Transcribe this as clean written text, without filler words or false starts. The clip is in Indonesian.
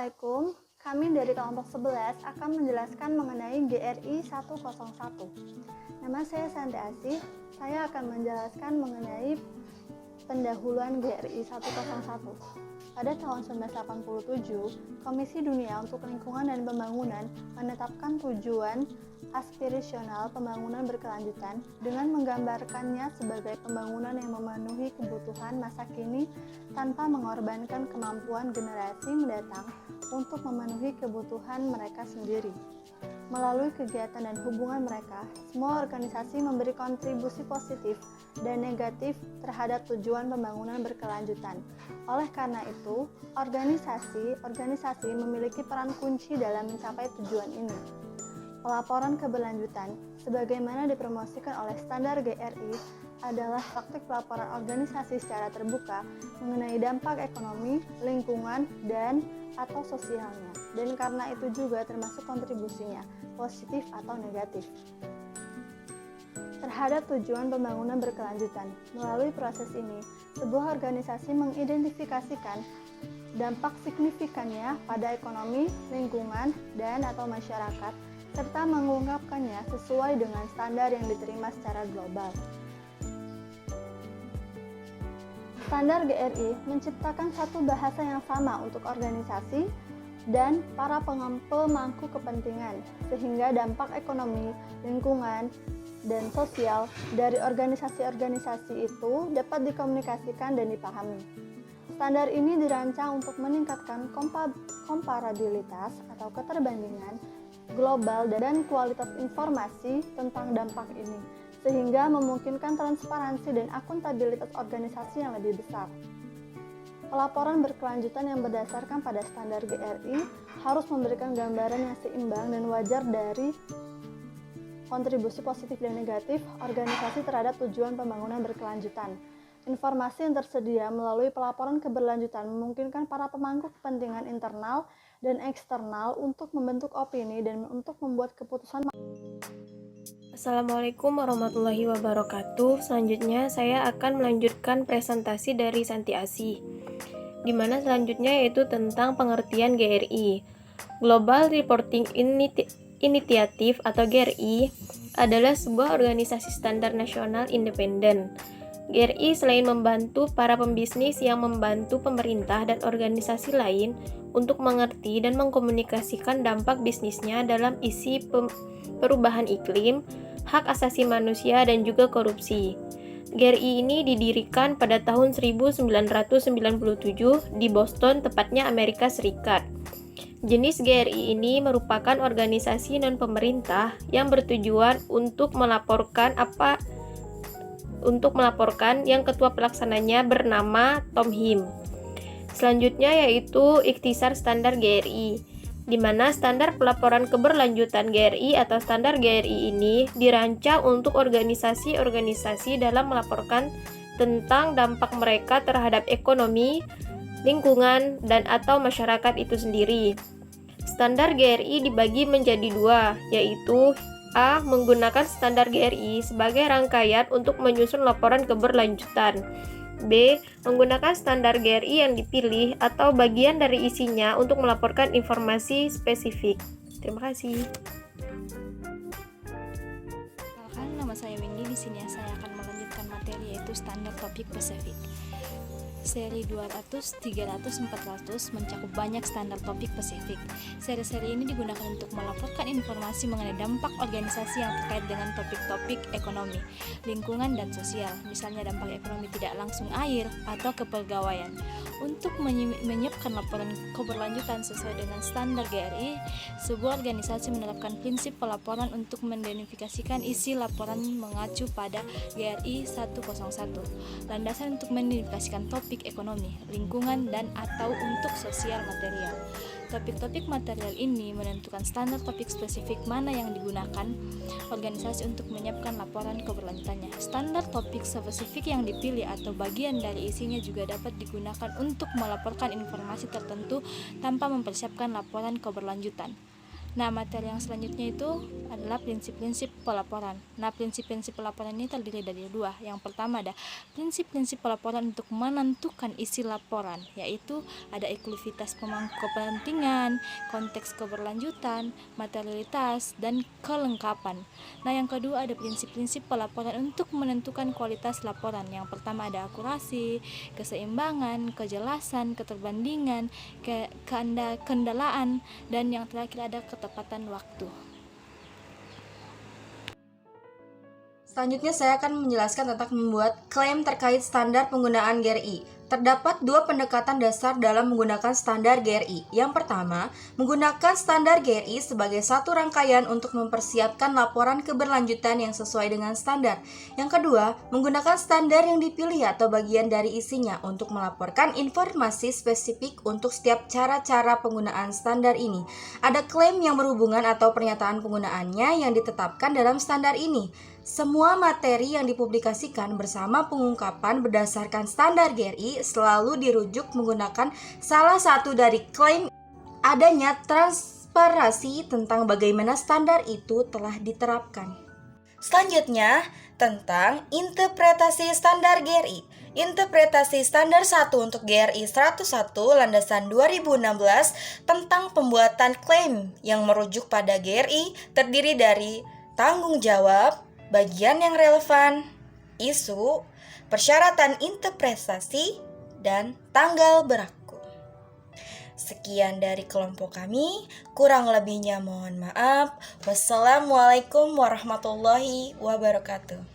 Assalamualaikum, kami dari kelompok 11 akan menjelaskan mengenai GRI 101. Nama saya Santi Asih, saya akan menjelaskan mengenai pendahuluan GRI 101. Pada tahun 1987, Komisi Dunia untuk Lingkungan dan Pembangunan menetapkan tujuan aspirasional pembangunan berkelanjutan dengan menggambarkannya sebagai pembangunan yang memenuhi kebutuhan masa kini tanpa mengorbankan kemampuan generasi mendatang untuk memenuhi kebutuhan mereka sendiri. Melalui kegiatan dan hubungan mereka, semua organisasi memberi kontribusi positif dan negatif terhadap tujuan pembangunan berkelanjutan. Oleh karena itu, organisasi memiliki peran kunci dalam mencapai tujuan ini. Pelaporan keberlanjutan, sebagaimana dipromosikan oleh standar GRI, adalah praktik pelaporan organisasi secara terbuka mengenai dampak ekonomi, lingkungan, dan atau sosialnya, dan karena itu juga termasuk kontribusinya, positif atau negatif, terhadap tujuan pembangunan berkelanjutan. Melalui proses ini, sebuah organisasi mengidentifikasikan dampak signifikannya pada ekonomi, lingkungan, dan atau masyarakat, serta mengungkapkannya sesuai dengan standar yang diterima secara global. Standar GRI menciptakan satu bahasa yang sama untuk organisasi dan para pemangku kepentingan, sehingga dampak ekonomi, lingkungan, dan sosial dari organisasi-organisasi itu dapat dikomunikasikan dan dipahami. Standar ini dirancang untuk meningkatkan komparabilitas atau keterbandingan global dan kualitas informasi tentang dampak ini, sehingga memungkinkan transparansi dan akuntabilitas organisasi yang lebih besar. Pelaporan berkelanjutan yang berdasarkan pada standar GRI harus memberikan gambaran yang seimbang dan wajar dari kontribusi positif dan negatif organisasi terhadap tujuan pembangunan berkelanjutan. Informasi yang tersedia melalui pelaporan keberlanjutan memungkinkan para pemangku kepentingan internal dan eksternal untuk membentuk opini dan untuk membuat keputusan. Assalamualaikum warahmatullahi wabarakatuh. Selanjutnya saya akan melanjutkan presentasi dari Santi Asih, di mana selanjutnya yaitu tentang pengertian GRI. Global Reporting Initiative atau GRI adalah sebuah organisasi standar nasional independen. GRI selain membantu para pembisnis yang membantu pemerintah dan organisasi lain untuk mengerti dan mengkomunikasikan dampak bisnisnya dalam isi perubahan iklim, hak asasi manusia, dan juga korupsi. GRI ini didirikan pada tahun 1997 di Boston, tepatnya Amerika Serikat. Jenis GRI ini merupakan organisasi non-pemerintah yang bertujuan untuk melaporkan yang ketua pelaksananya bernama Tom Him. Selanjutnya yaitu ikhtisar standar GRI, di mana standar pelaporan keberlanjutan GRI atau standar GRI ini dirancang untuk organisasi-organisasi dalam melaporkan tentang dampak mereka terhadap ekonomi, lingkungan, dan atau masyarakat itu sendiri. Standar GRI dibagi menjadi dua, yaitu A. Menggunakan standar GRI sebagai rangkaian untuk menyusun laporan keberlanjutan. B. Menggunakan standar GRI yang dipilih atau bagian dari isinya untuk melaporkan informasi spesifik. Terima kasih. Perkenalkan, nama saya Windy. Di sini saya akan melanjutkan materi yaitu standar topik Pasifik. Seri 200, 300, 400 mencakup banyak standar topik Pasifik. Seri-seri ini digunakan untuk melaporkan informasi mengenai dampak organisasi yang terkait dengan topik-topik ekonomi, lingkungan, dan sosial. Misalnya dampak ekonomi tidak langsung air atau kepegawaian. Untuk menyiapkan laporan keberlanjutan sesuai dengan standar GRI, sebuah organisasi menerapkan prinsip pelaporan untuk mengidentifikasikan isi laporan mengacu pada GRI 101. Landasan untuk mengidentifikasikan topik ekonomi, lingkungan, dan atau untuk sosial material. Topik-topik material ini menentukan standar topik spesifik mana yang digunakan organisasi untuk menyiapkan laporan keberlanjutannya. Standar topik spesifik yang dipilih atau bagian dari isinya juga dapat digunakan untuk melaporkan informasi tertentu tanpa mempersiapkan laporan keberlanjutan. Nah, materi yang selanjutnya itu adalah prinsip-prinsip pelaporan. Nah, prinsip-prinsip pelaporan ini terdiri dari dua. Yang pertama ada prinsip-prinsip pelaporan untuk menentukan isi laporan, yaitu ada eksklusivitas pemangku kepentingan, konteks keberlanjutan, materialitas, dan kelengkapan. Nah, yang kedua ada prinsip-prinsip pelaporan untuk menentukan kualitas laporan. Yang pertama ada akurasi, keseimbangan, kejelasan, keterbandingan, keandalaan, dan yang terakhir ada ketepatan waktu. Selanjutnya saya akan menjelaskan tentang membuat klaim terkait standar penggunaan GRI. Terdapat dua pendekatan dasar dalam menggunakan standar GRI. Yang pertama, menggunakan standar GRI sebagai satu rangkaian untuk mempersiapkan laporan keberlanjutan yang sesuai dengan standar. Yang kedua, menggunakan standar yang dipilih atau bagian dari isinya untuk melaporkan informasi spesifik untuk setiap cara-cara penggunaan standar ini. Ada klaim yang berhubungan atau pernyataan penggunaannya yang ditetapkan dalam standar ini. Semua materi yang dipublikasikan bersama pengungkapan berdasarkan standar GRI selalu dirujuk menggunakan salah satu dari klaim. Adanya transparansi tentang bagaimana standar itu telah diterapkan. Selanjutnya, tentang interpretasi standar GRI. Interpretasi standar 1 untuk GRI 101 landasan 2016 tentang pembuatan klaim yang merujuk pada GRI terdiri dari tanggung jawab, bagian yang relevan, isu, persyaratan interpretasi, dan tanggal berlaku. Sekian dari kelompok kami, kurang lebihnya mohon maaf. Wassalamualaikum warahmatullahi wabarakatuh.